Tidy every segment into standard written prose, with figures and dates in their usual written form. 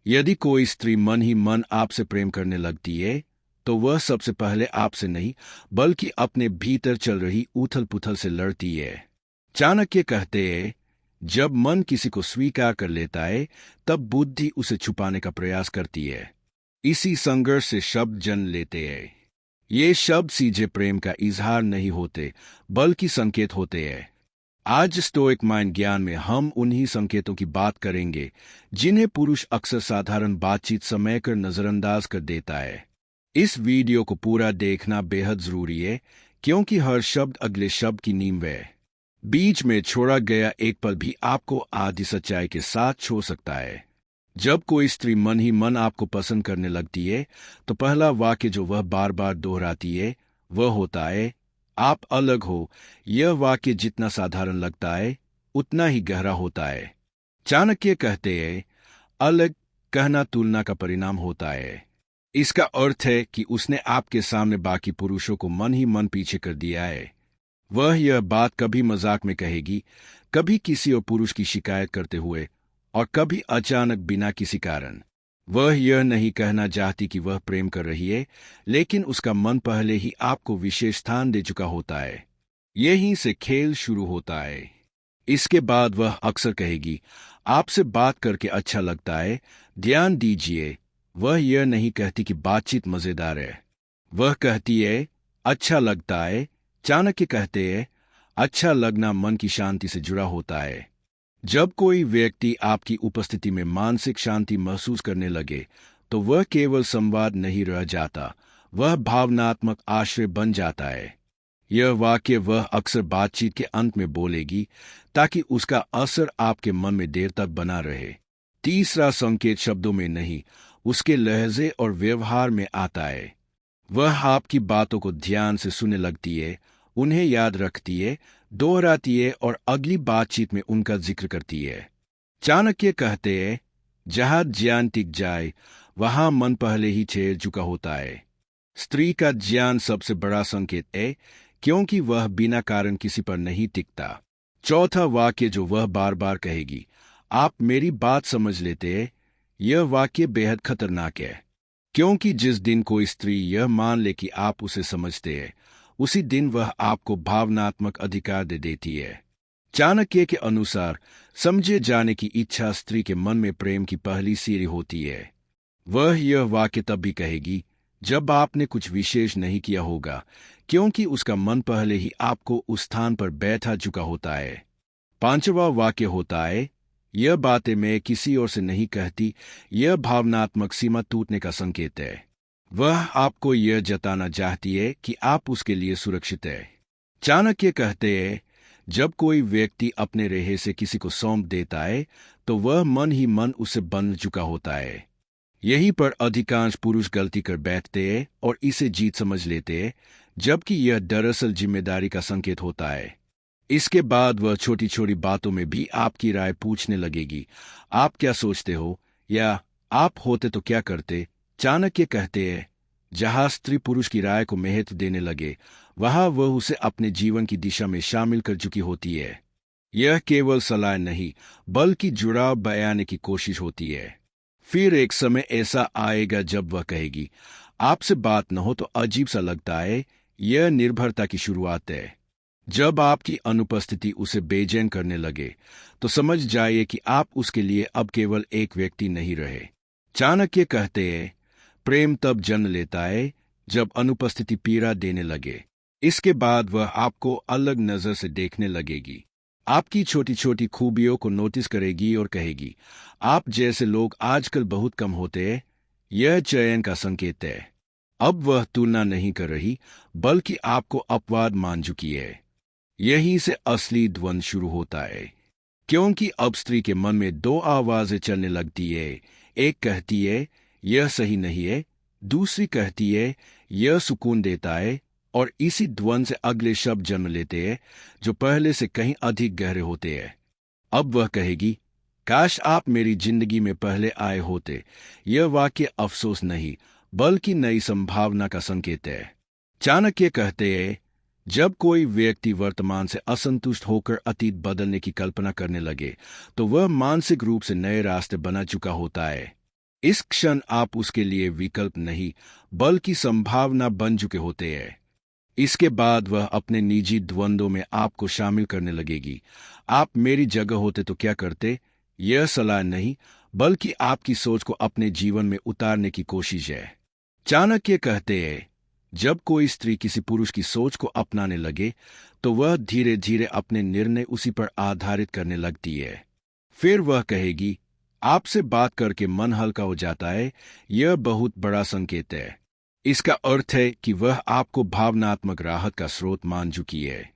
यदि कोई स्त्री मन ही मन आपसे प्रेम करने लगती है तो वह सबसे पहले आपसे नहीं बल्कि अपने भीतर चल रही उथल पुथल से लड़ती है। चाणक्य कहते हैं, जब मन किसी को स्वीकार कर लेता है तब बुद्धि उसे छुपाने का प्रयास करती है। इसी संघर्ष से शब्द जन्म लेते हैं। ये शब्द सीधे प्रेम का इजहार नहीं होते बल्कि संकेत होते हैं। आज स्टोइक माइंड ज्ञान में हम उन्हीं संकेतों की बात करेंगे जिन्हें पुरुष अक्सर साधारण बातचीत समय कर नजरअंदाज कर देता है। इस वीडियो को पूरा देखना बेहद जरूरी है क्योंकि हर शब्द अगले शब्द की नींव है। बीच में छोड़ा गया एक पल भी आपको आधी सच्चाई के साथ छो सकता है। जब कोई स्त्री मन ही मन आपको पसंद करने लगती है तो पहला वाक्य जो वह बार बार दोहराती है वह होता है, आप अलग हो। यह वाक्य जितना साधारण लगता है उतना ही गहरा होता है। चाणक्य कहते हैं, अलग कहना तुलना का परिणाम होता है। इसका अर्थ है कि उसने आपके सामने बाकी पुरुषों को मन ही मन पीछे कर दिया है। वह यह बात कभी मजाक में कहेगी, कभी किसी और पुरुष की शिकायत करते हुए और कभी अचानक बिना किसी कारण। वह यह नहीं कहना चाहती कि वह प्रेम कर रही है, लेकिन उसका मन पहले ही आपको विशेष स्थान दे चुका होता है। यहीं से खेल शुरू होता है। इसके बाद वह अक्सर कहेगी, आपसे बात करके अच्छा लगता है, ध्यान दीजिए। वह यह नहीं कहती कि बातचीत मजेदार है, वह कहती है अच्छा लगता है। चाणक्य कहते हैं, अच्छा लगना मन की शांति से जुड़ा होता है। जब कोई व्यक्ति आपकी उपस्थिति में मानसिक शांति महसूस करने लगे तो वह केवल संवाद नहीं रह जाता, वह भावनात्मक आश्रय बन जाता है। यह वाक्य वह अक्सर बातचीत के अंत में बोलेगी ताकि उसका असर आपके मन में देर तक बना रहे। तीसरा संकेत शब्दों में नहीं, उसके लहजे और व्यवहार में आता है। वह आपकी बातों को ध्यान से सुनने लगती है, उन्हें याद रखती है, दोहराती है और अगली बातचीत में उनका जिक्र करती है। चाणक्य कहते हैं, जहां ज्ञान टिक जाए वहां मन पहले ही ठहर चुका होता है। स्त्री का ज्ञान सबसे बड़ा संकेत है क्योंकि वह बिना कारण किसी पर नहीं टिकता। चौथा वाक्य जो वह बार बार कहेगी, आप मेरी बात समझ लेते हैं, यह वाक्य बेहद खतरनाक है क्योंकि जिस दिन कोई स्त्री यह मान ले कि आप उसे समझते हैं उसी दिन वह आपको भावनात्मक अधिकार दे देती है। चाणक्य के अनुसार समझे जाने की इच्छा स्त्री के मन में प्रेम की पहली सीढ़ी होती है। वह यह वाक्य तब भी कहेगी जब आपने कुछ विशेष नहीं किया होगा क्योंकि उसका मन पहले ही आपको उस स्थान पर बैठा चुका होता है। पांचवा वाक्य होता है, यह बातें मैं किसी और से नहीं कहती। यह भावनात्मक सीमा टूटने का संकेत है। वह आपको यह जताना चाहती है कि आप उसके लिए सुरक्षित है। चाणक्य कहते हैं, जब कोई व्यक्ति अपने रेहे से किसी को सौंप देता है तो वह मन ही मन उसे बंध चुका होता है। यहीं पर अधिकांश पुरुष गलती कर बैठते हैं और इसे जीत समझ लेते हैं, जबकि यह दरअसल जिम्मेदारी का संकेत होता है। इसके बाद वह छोटी छोटी बातों में भी आपकी राय पूछने लगेगी, आप क्या सोचते हो या आप होते तो क्या करते। चाणक्य कहते हैं, जहां स्त्री पुरुष की राय को महत्व देने लगे वहां वह उसे अपने जीवन की दिशा में शामिल कर चुकी होती है। यह केवल सलाह नहीं बल्कि जुड़ाव बयाने की कोशिश होती है। फिर एक समय ऐसा आएगा जब वह कहेगी, आपसे बात न हो तो अजीब सा लगता है। यह निर्भरता की शुरुआत है। जब आपकी अनुपस्थिति उसे बेचैन करने लगे तो समझ जाइए कि आप उसके लिए अब केवल एक व्यक्ति नहीं रहे। चाणक्य कहते हैं, प्रेम तब जन्म लेता है जब अनुपस्थिति पीड़ा देने लगे। इसके बाद वह आपको अलग नजर से देखने लगेगी, आपकी छोटी छोटी खूबियों को नोटिस करेगी और कहेगी, आप जैसे लोग आजकल बहुत कम होते हैं। यह चयन का संकेत है। अब वह तुलना नहीं कर रही बल्कि आपको अपवाद मान चुकी है। यहीं से असली द्वंद्व शुरू होता है क्योंकि अब स्त्री के मन में दो आवाजें चलने लगती है। एक कहती है, यह सही नहीं है। दूसरी कहती है, यह सुकून देता है। और इसी द्वंद्व से अगले शब्द जन्म लेते हैं जो पहले से कहीं अधिक गहरे होते हैं। अब वह कहेगी, काश आप मेरी जिंदगी में पहले आए होते। यह वाक्य अफसोस नहीं बल्कि नई संभावना का संकेत है। चाणक्य कहते हैं, जब कोई व्यक्ति वर्तमान से असंतुष्ट होकर अतीत बदलने की कल्पना करने लगे तो वह मानसिक रूप से नए रास्ते बना चुका होता है। इस क्षण आप उसके लिए विकल्प नहीं बल्कि संभावना बन चुके होते हैं। इसके बाद वह अपने निजी द्वंद्वों में आपको शामिल करने लगेगी। आप मेरी जगह होते तो क्या करते? यह सलाह नहीं बल्कि आपकी सोच को अपने जीवन में उतारने की कोशिश है। चाणक्य कहते हैं, जब कोई स्त्री किसी पुरुष की सोच को अपनाने लगे तो वह धीरे धीरे अपने निर्णय उसी पर आधारित करने लगती है। फिर वह कहेगी, आपसे बात करके मन हल्का हो जाता है। यह बहुत बड़ा संकेत है। इसका अर्थ है कि वह आपको भावनात्मक राहत का स्रोत मान चुकी है।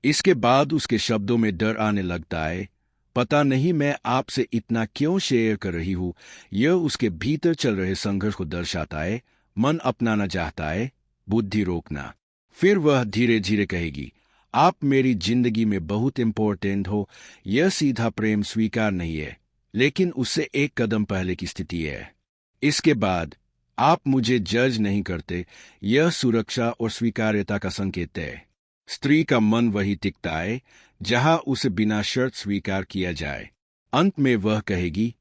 इसके बाद उसके शब्दों में डर आने लगता है। पता नहीं मैं आपसे इतना क्यों शेयर कर रही हूं। यह उसके भीतर चल रहे संघर्ष को दर्शाता है। मन अपनाना चाहता है, बुद्धि रोकना। फिर वह धीरे धीरे कहेगी, आप मेरी जिंदगी में बहुत इंपॉर्टेंट हो। यह सीधा प्रेम स्वीकार नहीं है, लेकिन उससे एक कदम पहले की स्थिति है। इसके बाद आप मुझे जज नहीं करते। यह सुरक्षा और स्वीकार्यता का संकेत है। स्त्री का मन वही टिकता है जहां उसे बिना शर्त स्वीकार किया जाए। अंत में वह कहेगी,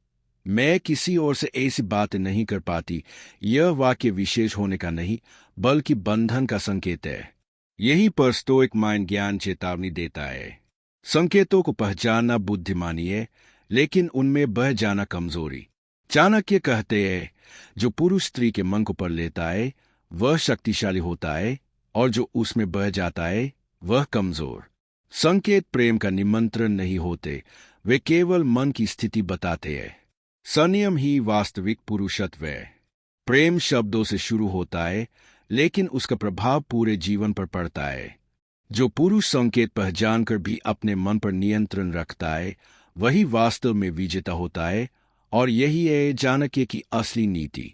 मैं किसी और से ऐसी बातें नहीं कर पाती। यह वाक्य विशेष होने का नहीं बल्कि बंधन का संकेत है। यही पर स्टोइक माइंड ज्ञान चेतावनी देता है। संकेतों को पहचानना बुद्धिमानी है, लेकिन उनमें बह जाना कमजोरी। चाणक्य कहते हैं, जो पुरुष स्त्री के मन को पढ़ लेता है वह शक्तिशाली होता है, और जो उसमें बह जाता है वह कमजोर। संकेत प्रेम का निमंत्रण नहीं होते, वे केवल मन की स्थिति बताते हैं। संयम ही वास्तविक पुरुषत्व है। प्रेम शब्दों से शुरू होता है, लेकिन उसका प्रभाव पूरे जीवन पर पड़ता है। जो पुरुष संकेत पहचानकर भी अपने मन पर नियंत्रण रखता है वही वास्तव में विजेता होता है, और यही है चाणक्य की असली नीति।